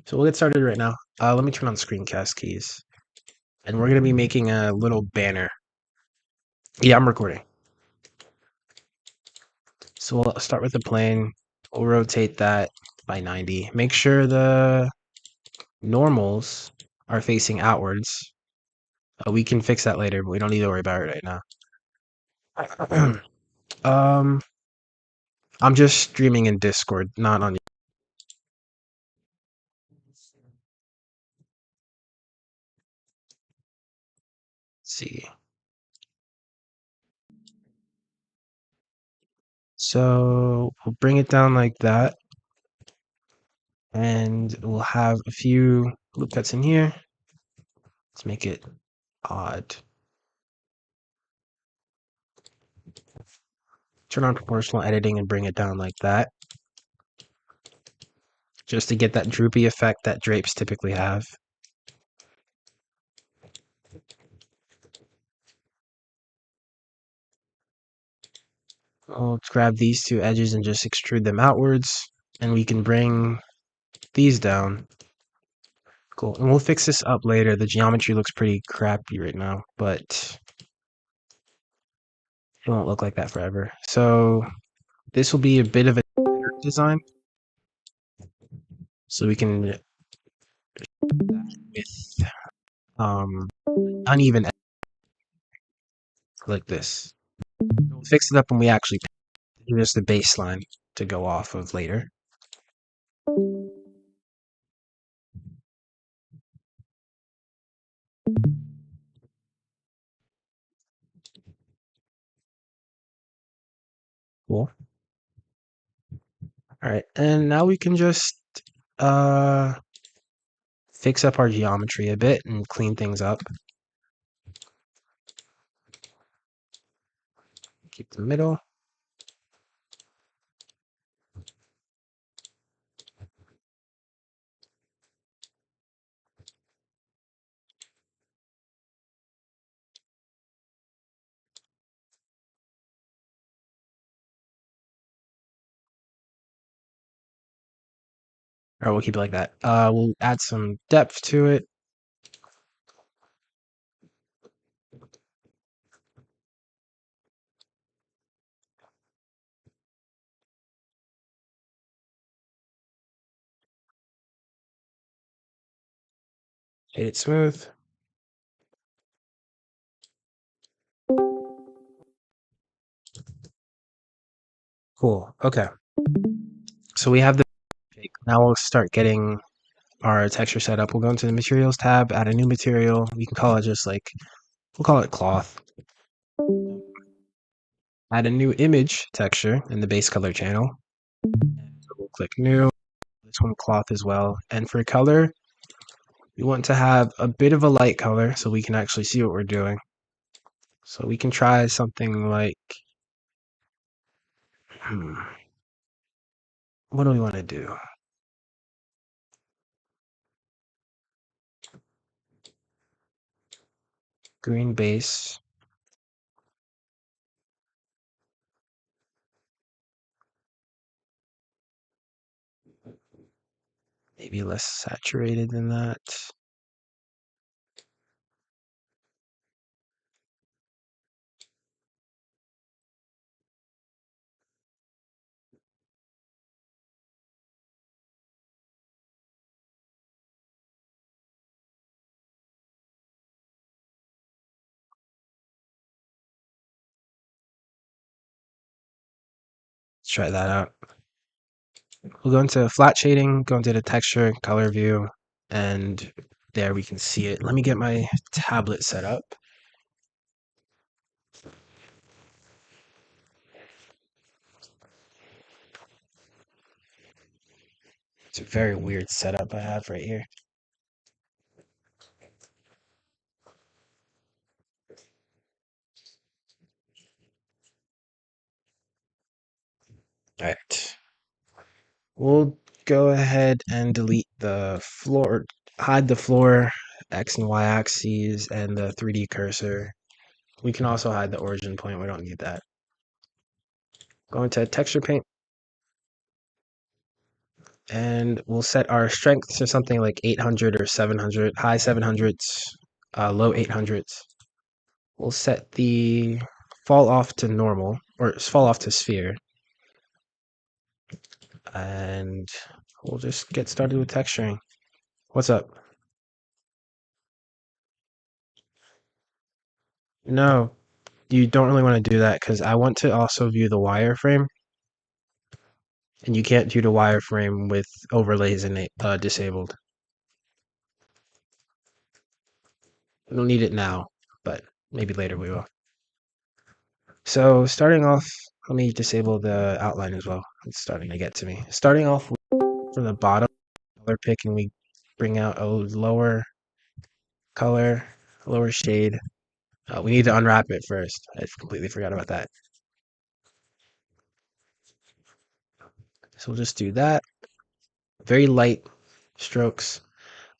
So we'll get started right now. Let me turn on screencast keys. And we're going to be making a little banner. Yeah, I'm recording. So we'll start with the plane. We'll rotate that by 90. Make sure the normals are facing outwards. We can fix that later, but we don't need to worry about it right now. I'm just streaming in Discord, not on. Let's see. So we'll bring it down like that. And we'll have a few loop cuts in here. Let's make it odd. Turn on proportional editing and bring it down like that. Just to get that droopy effect that drapes typically have. I'll grab these two edges and just extrude them outwards. And we can bring these down. Cool. And we'll fix this up later. The geometry looks pretty crappy right now, but it won't look like that forever. So this will be a bit of a design. So we can with uneven like this. We'll fix it up when we actually just the baseline to go off of later. Cool. All right, and now we can just fix up our geometry a bit and clean things up. Keep the middle. Or we'll keep it like that. We'll add some depth to it. Hit it smooth. Cool. Okay. So we have the. Now we'll start getting our texture set up. We'll go into the materials tab, add a new material. We can call it just like, we'll call it cloth. Add a new image texture in the base color channel. So we'll click new. This one cloth as well. And for color, we want to have a bit of a light color so we can actually see what we're doing. So we can try something like, what do we want to do? Green base. Maybe less saturated than that. Let's try that out. We'll go into flat shading, go into the texture, color view, and there we can see it. Let me get my tablet set up. It's a very weird setup I have right here. All right. We'll go ahead and delete the floor, hide the floor, X and Y axes, and the 3D cursor. We can also hide the origin point. We don't need that. Go into texture paint And we'll set our strength to something like 800 or 700, high 700s, low 800s. We'll set the fall off to normal, or fall off to sphere. And we'll just get started with texturing. What's up? No, you don't really want to do that because I want to also view the wireframe, and you can't view the wireframe with overlays disabled. We don't need it now, but maybe later we will. So starting off, let me disable the outline as well. It's starting to get to me. Starting off from the bottom, color pick, and we bring out a lower color, lower shade. We need to unwrap it first. I completely forgot about that. So we'll just do that. Very light strokes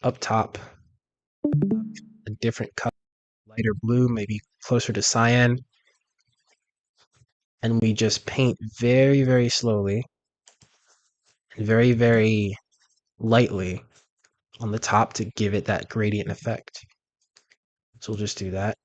up top, a different color, lighter blue, maybe closer to cyan. And we just paint very, very slowly and very, very lightly on the top to give it that gradient effect. So we'll just do that.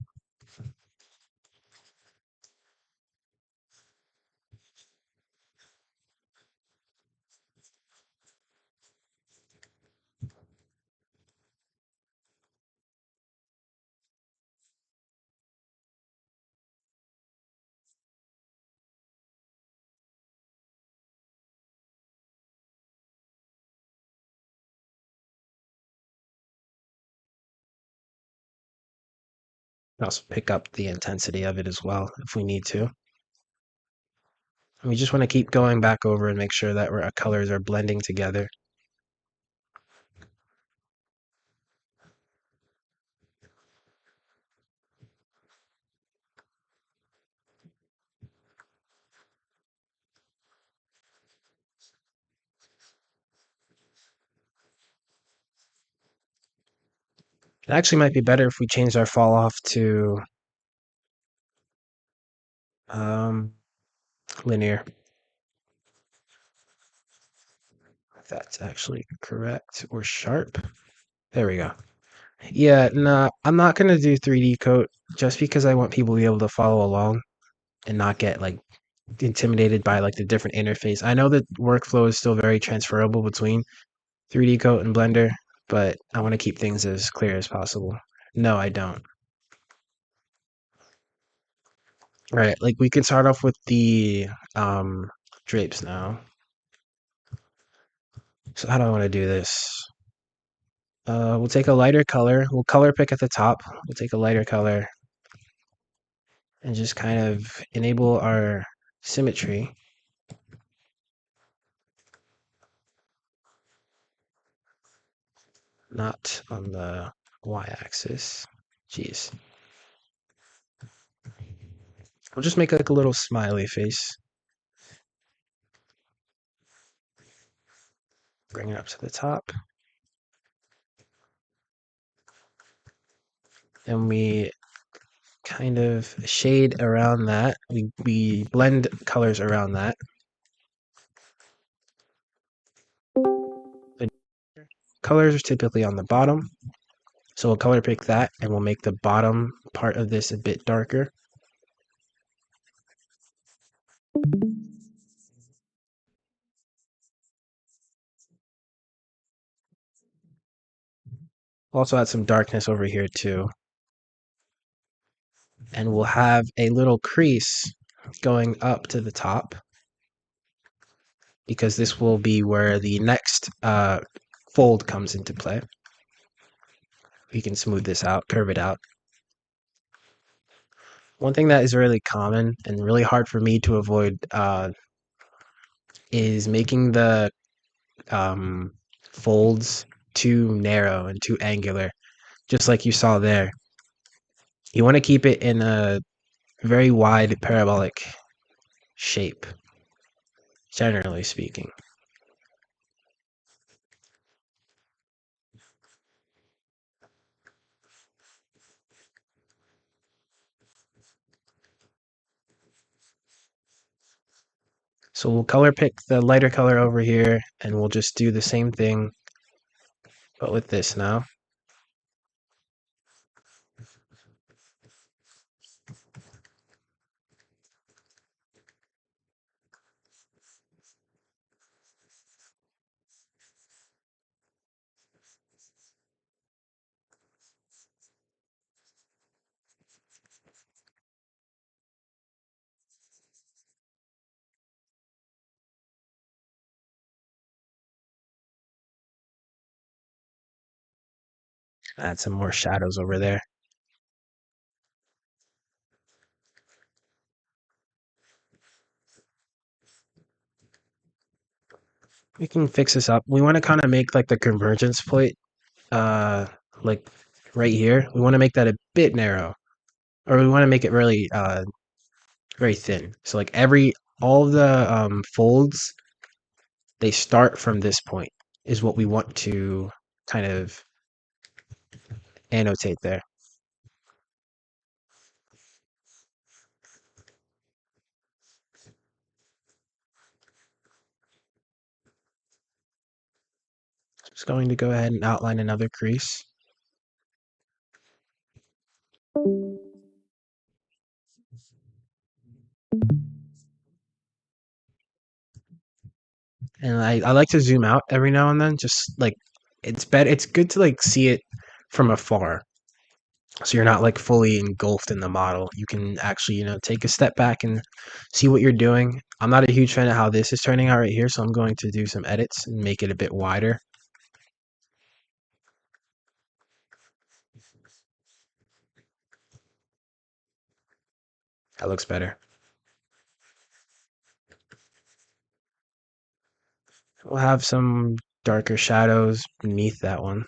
Also pick up the intensity of it as well if we need to. And we just want to keep going back over and make sure that our colors are blending together. It actually might be better if we change our fall off to um, linear. If that's actually correct or sharp. There we go. Yeah, nah, I'm not gonna do 3D coat just because I want people to be able to follow along and not get like intimidated by like the different interface. I know that workflow is still very transferable between 3D coat and Blender, but I want to keep things as clear as possible. No, I don't. All right, like we can start off with the drapes now. So how do I want to do this? We'll take a lighter color. We'll color pick at the top. We'll take a lighter color and just kind of enable our symmetry. Not on the y-axis. Jeez. We'll just make like a little smiley face. Bring it up to the top. And we kind of shade around that. We blend colors around that. The colors are typically on the bottom. So we'll color pick that and we'll make the bottom part of this a bit darker. We'll also add some darkness over here too. And we'll have a little crease going up to the top because this will be where the next fold comes into play. We can smooth this out, curve it out. One thing that is really common and really hard for me to avoid is making the folds too narrow and too angular, just like you saw there. You want to keep it in a very wide parabolic shape, generally speaking. So we'll color pick the lighter color over here, and we'll just do the same thing, but with this now. Add some more shadows over there. We can fix this up. We want to kind of make like the convergence point, uh, like right here. We want to make that a bit narrow, or we want to make it really, very thin. So like all the folds, they start from this point, is what we want to kind of annotate there. Just going to go ahead and outline another crease. And I like to zoom out every now and then, just like it's good to like see it from afar. So you're not like fully engulfed in the model. You can actually, take a step back and see what you're doing. I'm not a huge fan of how this is turning out right here, so I'm going to do some edits and make it a bit wider. That looks better. We'll have some darker shadows beneath that one.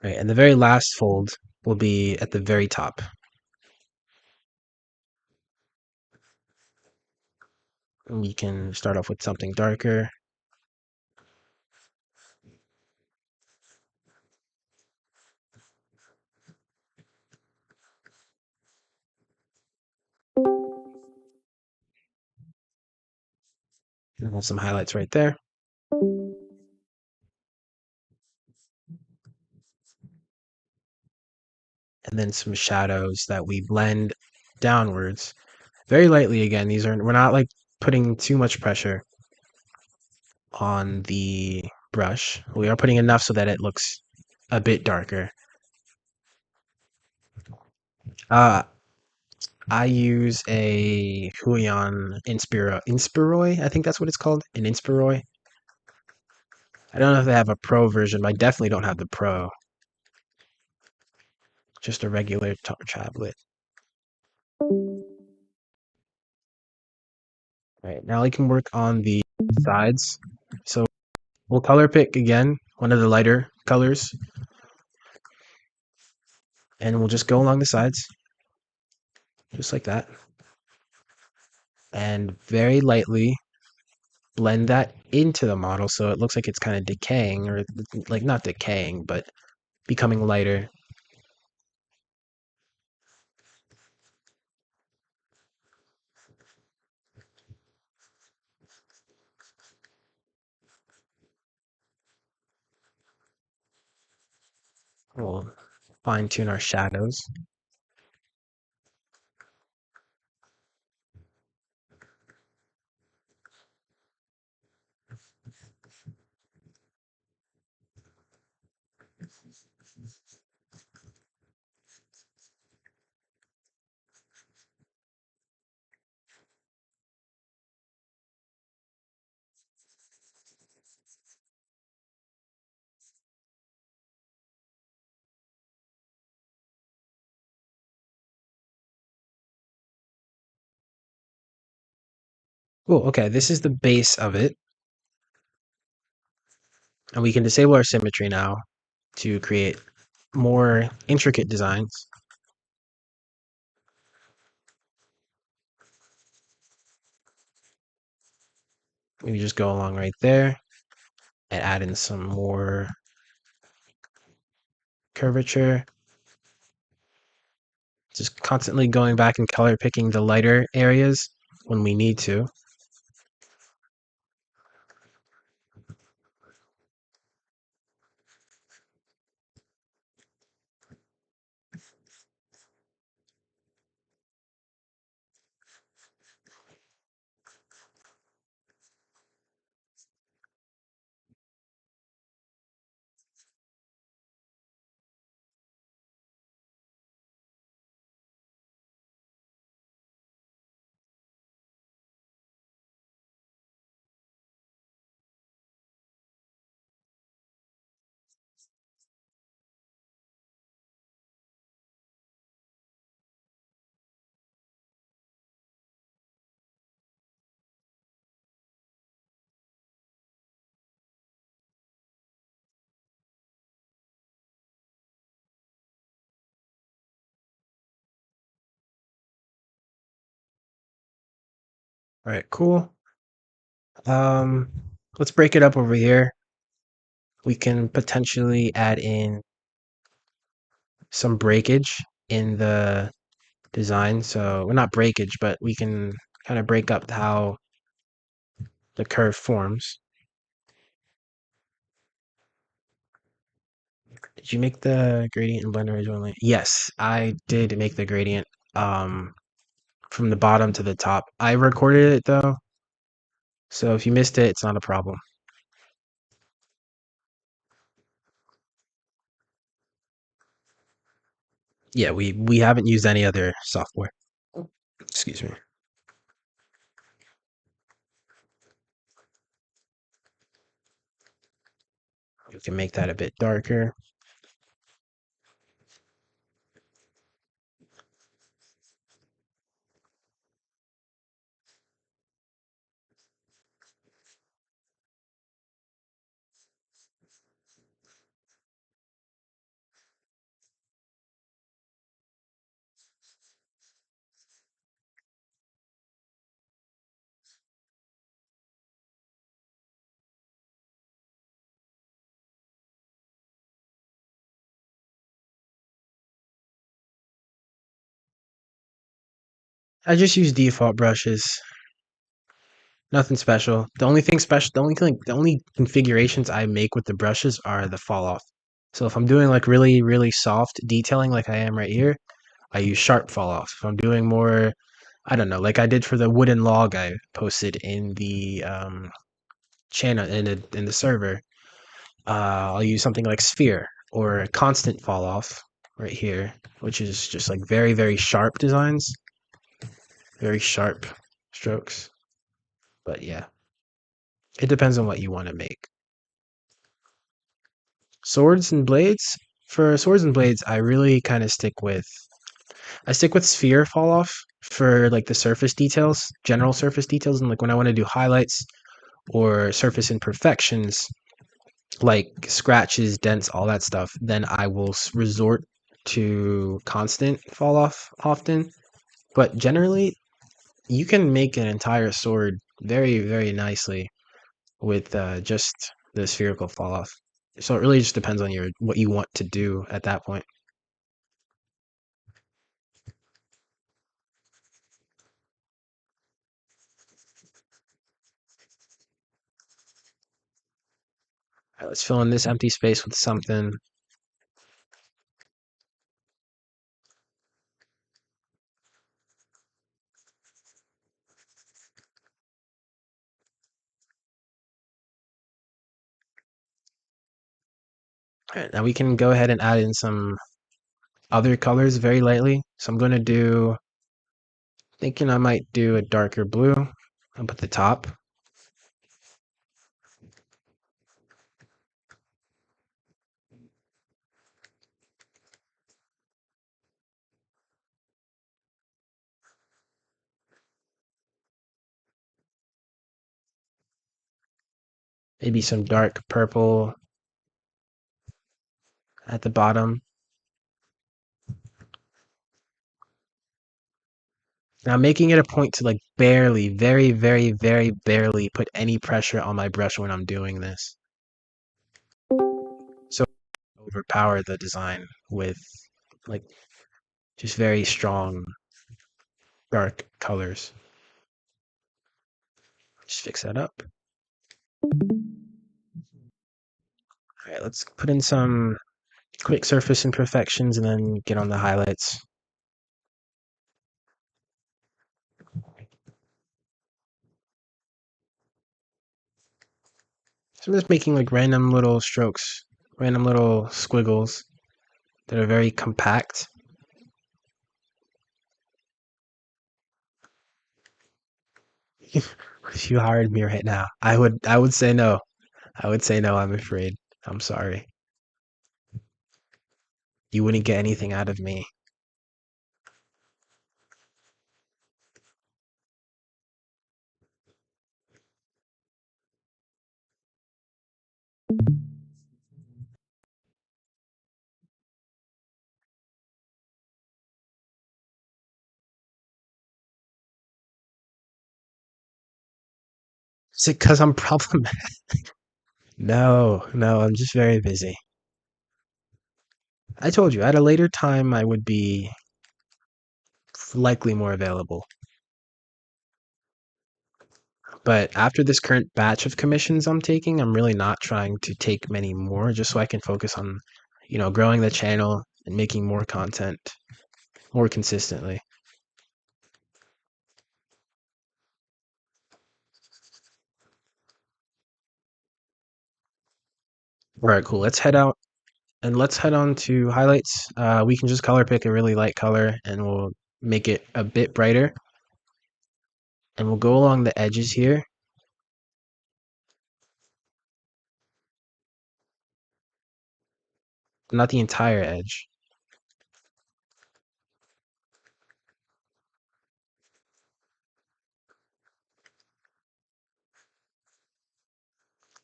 Right, and the very last fold will be at the very top. And we can start off with something darker. And have some highlights right there. And then some shadows that we blend downwards very lightly. Again, we're not like putting too much pressure on the brush. We are putting enough so that it looks a bit darker. Uh, I use a Huion Inspiroi. I think that's what it's called, an Inspiroi. I don't know if they have a pro version, but I definitely don't have the pro. Just a regular tablet. Right, now I can work on the sides. So we'll color pick again, one of the lighter colors, and we'll just go along the sides, just like that. And very lightly blend that into the model so it looks like it's kind of decaying, or like not decaying, but becoming lighter. We'll fine tune our shadows. Cool. Okay, this is the base of it. And we can disable our symmetry now to create more intricate designs. Maybe just go along right there and add in some more curvature. Just constantly going back and color picking the lighter areas when we need to. All right, cool. Um, let's break it up over here. We can potentially add in some breakage in the design. So, well, not breakage, but we can kind of break up how the curve forms. Did you make the gradient in Blender originally? Yes, I did make the gradient from the bottom to the top. I recorded it though, so if you missed it, it's not a problem. Yeah, we haven't used any other software. Excuse me. You can make that a bit darker. I just use default brushes. Nothing special. The only configurations I make with the brushes are the fall off. So if I'm doing like really, really soft detailing like I am right here, I use sharp fall off. If I'm doing more, I don't know, like I did for the wooden log I posted in the channel in the server, I'll use something like sphere or a constant fall off right here, which is just like very, very sharp designs, very sharp strokes. But yeah, it depends on what you want to make. Swords and blades. For swords and blades, I really kind of stick with sphere fall off for like the surface details, general surface details, and like when I want to do highlights or surface imperfections, like scratches, dents, all that stuff, then I will resort to constant fall off often. But generally, you can make an entire sword very, very nicely with just the spherical fall off. So it really just depends on your what you want to do at that point. All right, let's fill in this empty space with something. All right, now we can go ahead and add in some other colors very lightly. So I'm going to do, thinking I might do a darker blue. I'll put the top. Maybe some dark purple at the bottom. Now making it a point to like barely, very, very, very barely put any pressure on my brush when I'm doing this. So overpower the design with like just very strong dark colors. Just fix that up. All right, let's put in some quick surface imperfections and then get on the highlights. So I'm just making like random little strokes, random little squiggles that are very compact. If you hired me right now, I would say no. I would say no, I'm afraid. I'm sorry. You wouldn't get anything out of me. Is it because I'm problematic? No, no, I'm just very busy. I told you, at a later time, I would be likely more available. But after this current batch of commissions I'm taking, I'm really not trying to take many more just so I can focus on, growing the channel and making more content more consistently. All right, cool. Let's head out and let's head on to highlights. We can just color pick a really light color and we'll make it a bit brighter. And we'll go along the edges here. Not the entire edge.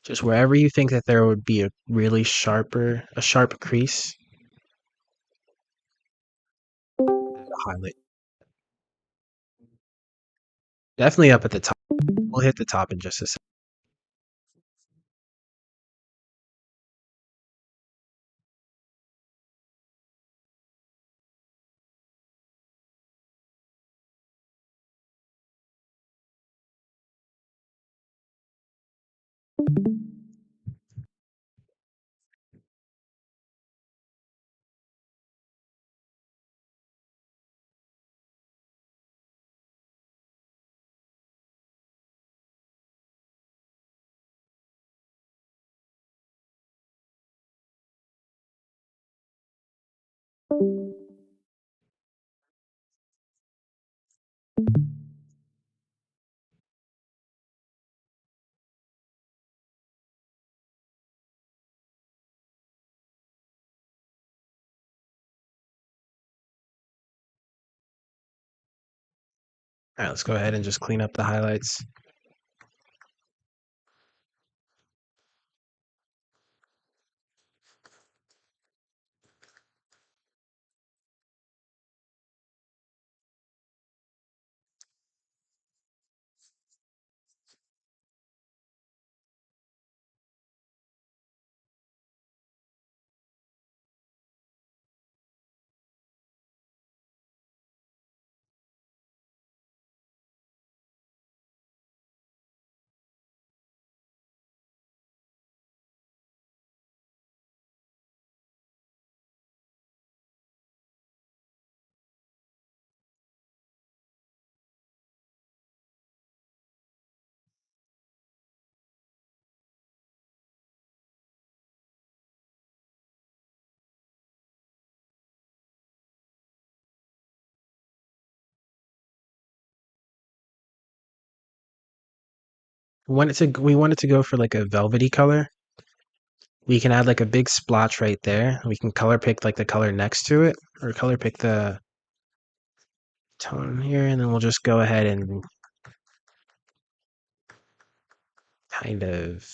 Just wherever you think that there would be a sharp crease, highlight. Definitely up at the top. We'll hit the top in just a second. All right, let's go ahead and just clean up the highlights. We want it to go for like a velvety color. We can add like a big splotch right there. We can color pick like the color next to it, or color pick the tone here, and then we'll just go ahead and kind of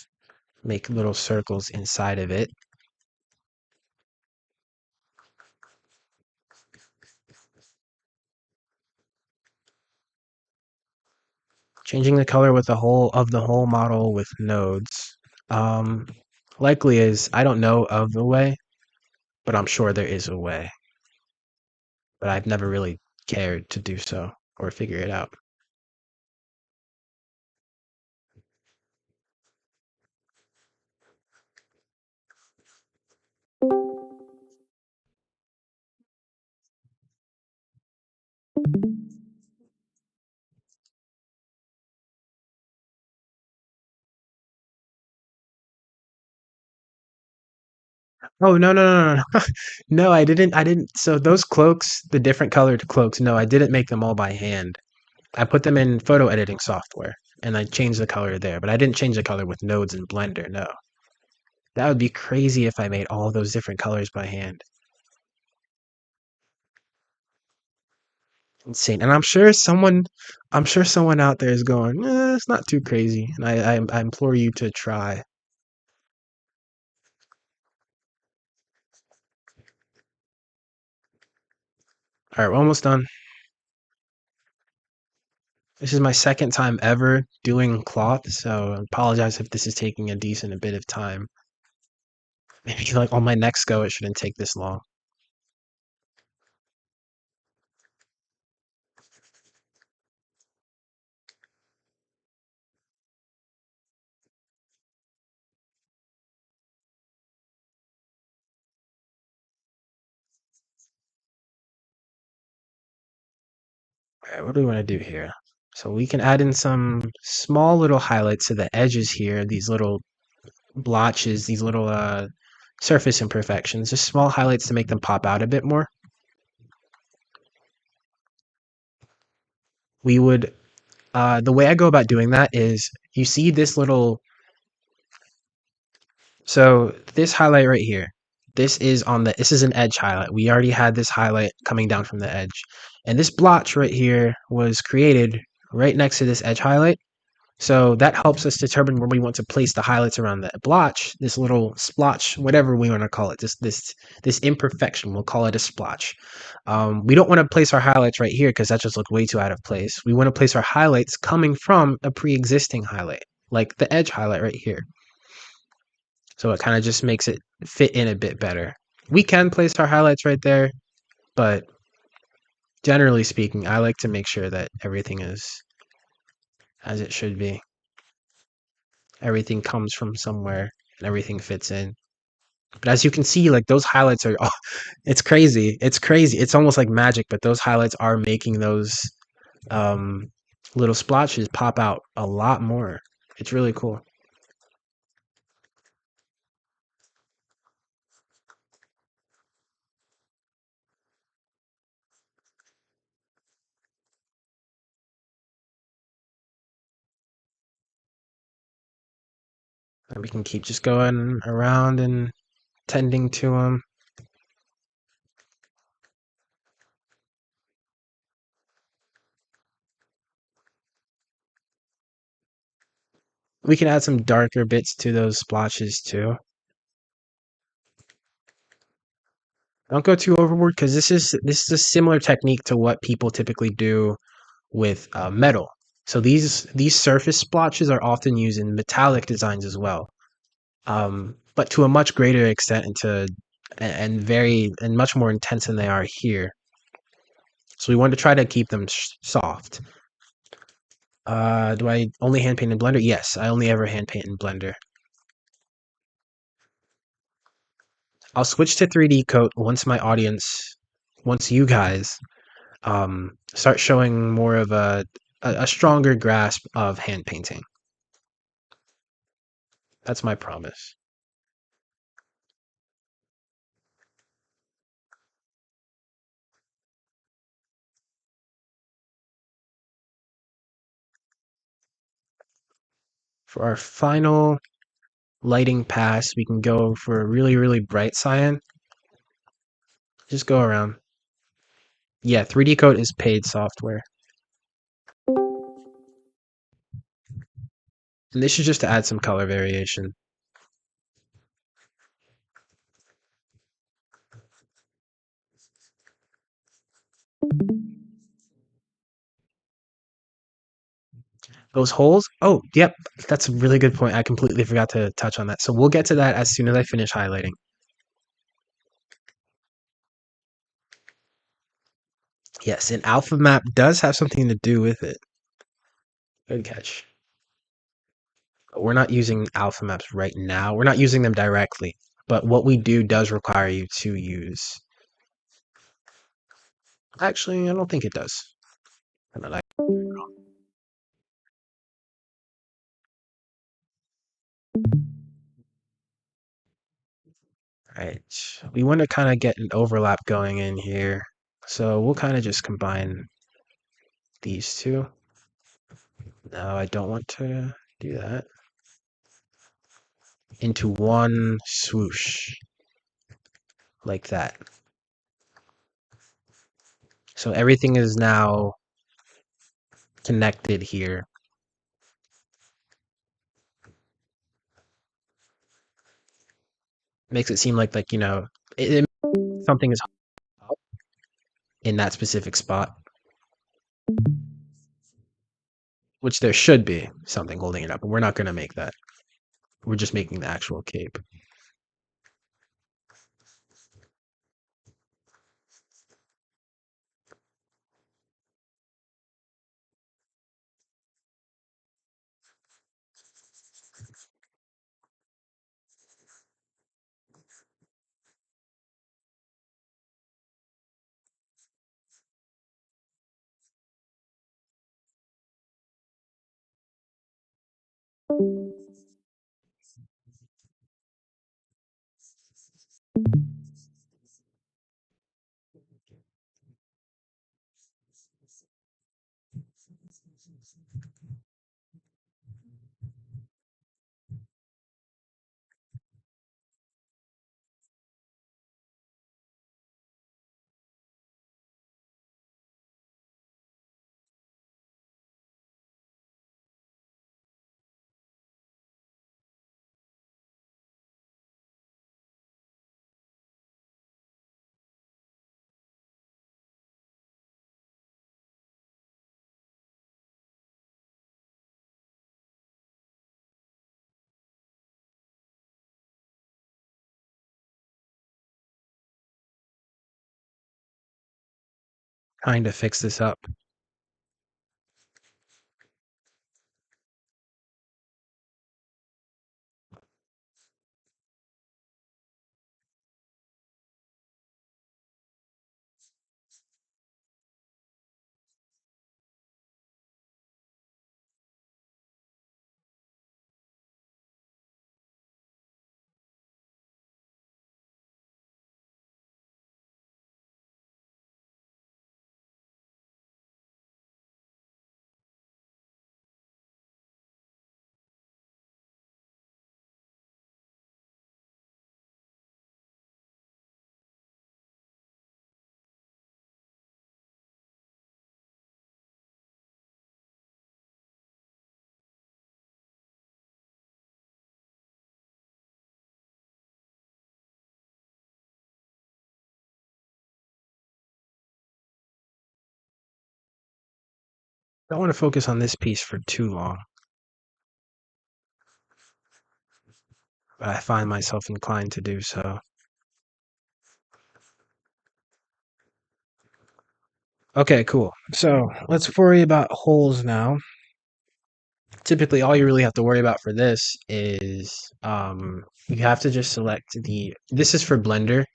make little circles inside of it. Changing the color with the whole model with nodes. Um, Likely is I don't know of the way, but I'm sure there is a way. But I've never really cared to do so or figure it out. Oh no no no no no. No, I didn't so those cloaks, the different colored cloaks, no, I didn't make them all by hand. I put them in photo editing software and I changed the color there, but I didn't change the color with nodes in Blender, no. That would be crazy if I made all those different colors by hand. Insane. And I'm sure someone out there is going, it's not too crazy. And I implore you to try. All right, we're almost done. This is my second time ever doing cloth, so I apologize if this is taking a decent a bit of time. Maybe like on my next go, it shouldn't take this long. All right, what do we want to do here? So we can add in some small little highlights to the edges here, these little blotches, these little surface imperfections, just small highlights to make them pop out a bit more. We would, the way I go about doing that is you see this little, so this highlight right here, this is an edge highlight. We already had this highlight coming down from the edge. And this blotch right here was created right next to this edge highlight. So that helps us determine where we want to place the highlights around the blotch, this little splotch, whatever we want to call it, this imperfection. We'll call it a splotch. We don't want to place our highlights right here because that just looked way too out of place. We want to place our highlights coming from a pre-existing highlight, like the edge highlight right here. So it kind of just makes it fit in a bit better. We can place our highlights right there, but generally speaking, I like to make sure that everything is as it should be. Everything comes from somewhere and everything fits in. But as you can see, like those highlights are, oh, it's crazy. It's crazy. It's almost like magic, but those highlights are making those um, little splotches pop out a lot more. It's really cool. And we can keep just going around and tending to them. We can add some darker bits to those splotches too. Don't go too overboard because this is a similar technique to what people typically do with metal. So these surface splotches are often used in metallic designs as well, but to a much greater extent and much more intense than they are here. So we want to try to keep them soft. Do I only hand paint in Blender? Yes, I only ever hand paint in Blender. I'll switch to 3D coat once you guys start showing more of a stronger grasp of hand painting. That's my promise. For our final lighting pass, we can go for a really, really bright cyan. Just go around. Yeah, 3D Coat is paid software. And this is just to add some color variation. Those holes? Oh, yep. That's a really good point. I completely forgot to touch on that. So we'll get to that as soon as I finish highlighting. Yes, an alpha map does have something to do with it. Good catch. But we're not using alpha maps right now. We're not using them directly. But what we do does require you to use. Actually, I don't think it does. I'm not right. We want to kind of get an overlap going in here. So we'll kind of just combine these two. No, I don't want to do that. Into one swoosh. Like that. So everything is now connected here. Makes it seem like something is up in that specific spot, which there should be something holding it up, but we're not going to make that. We're just making the actual cape. Trying to fix this up. Don't want to focus on this piece for too long, but I find myself inclined to do so. Okay, cool. So let's worry about holes now. Typically, all you really have to worry about for this is you have to just select this is for Blender.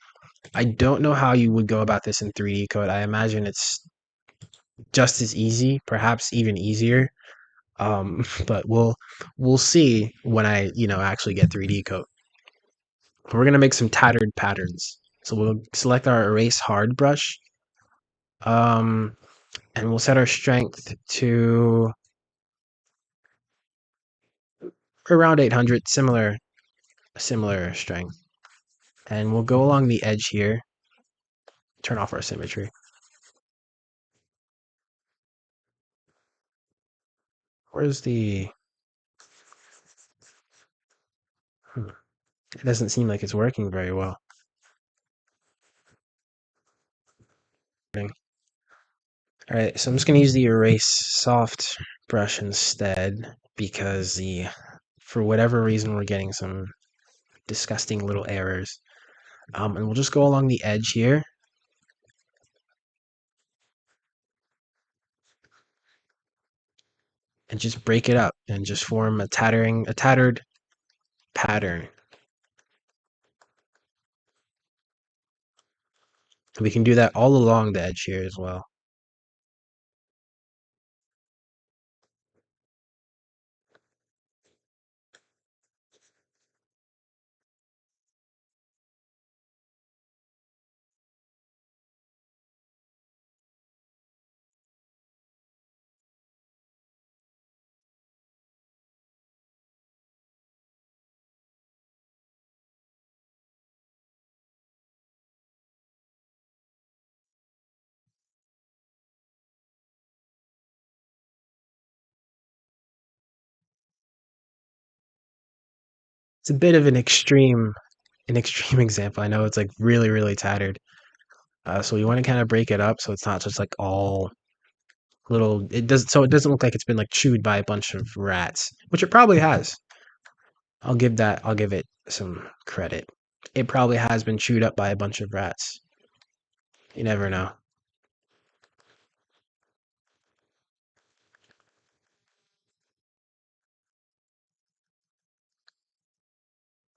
I don't know how you would go about this in 3D code. I imagine it's just as easy, perhaps even easier. But we'll see when I actually get 3D code. We're gonna make some tattered patterns. So we'll select our erase hard brush. Um, and we'll set our strength to around 800, similar strength. And we'll go along the edge here. Turn off our symmetry. Where's the? It doesn't seem like it's working very well. All right, so I'm just gonna use the erase soft brush instead because for whatever reason we're getting some disgusting little errors. And we'll just go along the edge here. And just break it up and just form a tattered pattern. We can do that all along the edge here as well. It's a bit of an extreme example. I know it's like really, really tattered. So we want to kind of break it up so it's not just like all little. It doesn't look like it's been like chewed by a bunch of rats, which it probably has. I'll give it some credit. It probably has been chewed up by a bunch of rats. You never know.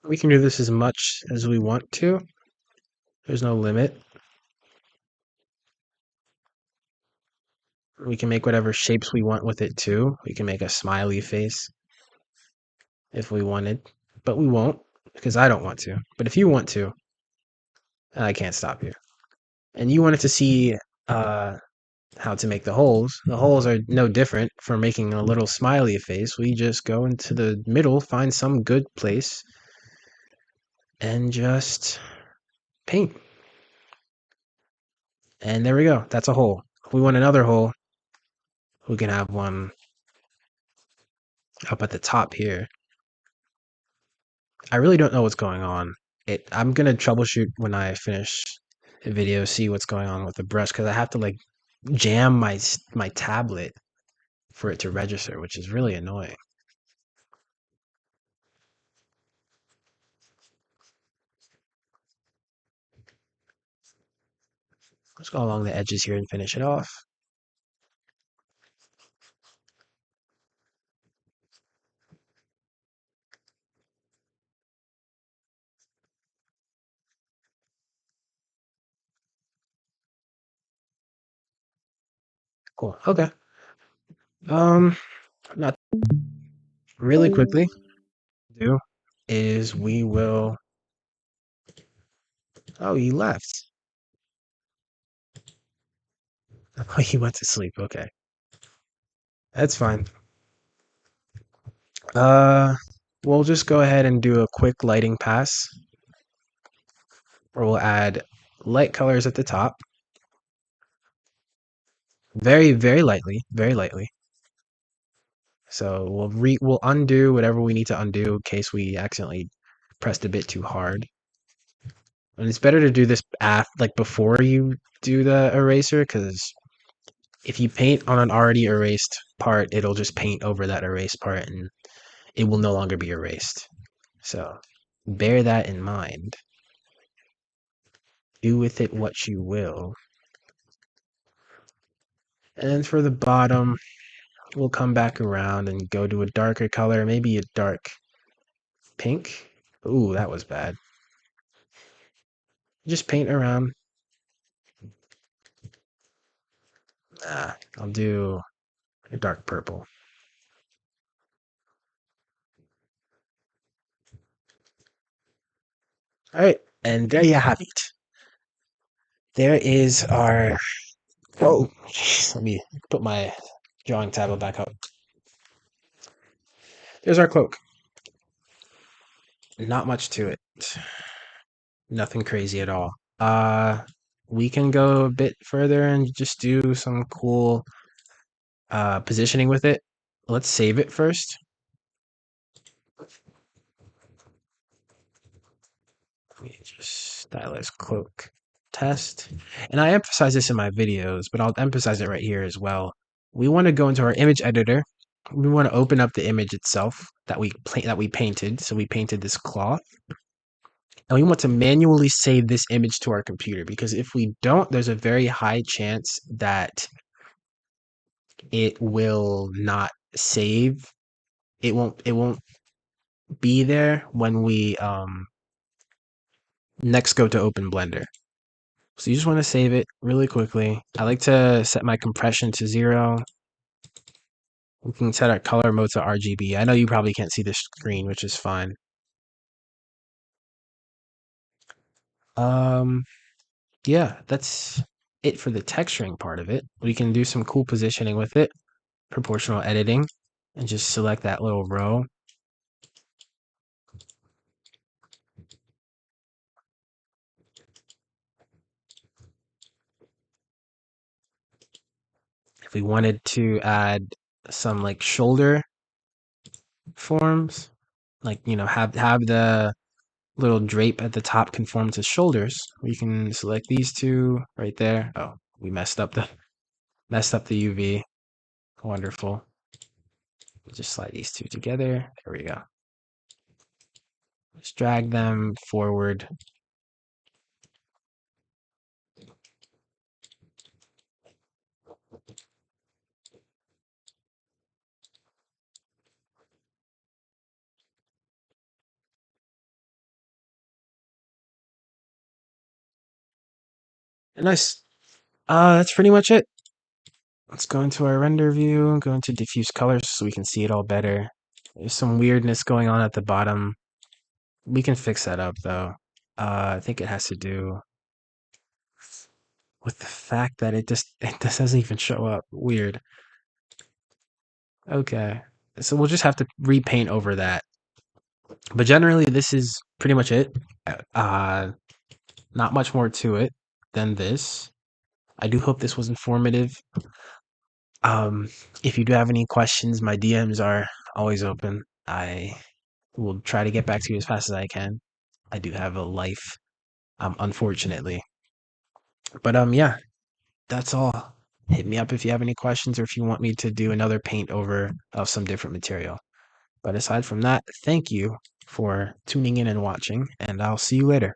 We can do this as much as we want to. There's no limit. We can make whatever shapes we want with it too. We can make a smiley face if we wanted, but we won't because I don't want to. But if you want to, I can't stop you. And you wanted to see uh, how to make the holes are no different from making a little smiley face. We just go into the middle, find some good place, and just paint. And there we go. That's a hole. If we want another hole, we can have one up at the top here. I really don't know what's going on. I'm gonna troubleshoot when I finish the video, see what's going on with the brush because I have to like jam my tablet for it to register, which is really annoying. Let's go along the edges here and finish it off. Cool. Okay. Not really quickly. Do is we will. Oh, he left. Oh, he went to sleep. Okay, that's fine. Uh, we'll just go ahead and do a quick lighting pass, where we'll add light colors at the top, very lightly, very lightly. So we'll undo whatever we need to undo in case we accidentally pressed a bit too hard. And it's better to do this like before you do the eraser because if you paint on an already erased part, it'll just paint over that erased part and it will no longer be erased. So bear that in mind. Do with it what you will. And for the bottom, we'll come back around and go to a darker color, maybe a dark pink. Ooh, that was bad. Just paint around. I'll do a dark purple. All right, and there you have it. There is our. Oh, let me put my drawing tablet back up. There's our cloak. Not much to it. Nothing crazy at all. We can go a bit further and just do some cool positioning with it. Let's save it first. Let me just stylized cloak test. And I emphasize this in my videos, but I'll emphasize it right here as well. We want to go into our image editor we want to open up the image itself that we painted. So we painted this cloth, and we want to manually save this image to our computer, because if we don't, there's a very high chance that it will not save. It won't be there when we next go to open Blender. So you just want to save it really quickly. I like to set my compression to 0. We can set our color mode to RGB. I know you probably can't see the screen, which is fine. Um, yeah, that's it for the texturing part of it. We can do some cool positioning with it, proportional editing, and just select that little row. If we wanted to add some like shoulder forms, like have the little drape at the top conform to shoulders, we can select these two right there. Oh, we messed up the UV. Wonderful. Just slide these two together. There we go. Just drag them forward. And nice. That's pretty much it. Let's go into our render view, go into diffuse colors so we can see it all better. There's some weirdness going on at the bottom. We can fix that up though. I think it has to do with the fact that it just doesn't even show up. Weird. Okay. So we'll just have to repaint over that. But generally this is pretty much it. Uh Not much more to it than this. I do hope this was informative. Um, if you do have any questions, my DMs are always open. I will try to get back to you as fast as I can. I do have a life, unfortunately. But yeah, that's all. Hit me up if you have any questions or if you want me to do another paint over of some different material. But aside from that, thank you for tuning in and watching, and I'll see you later.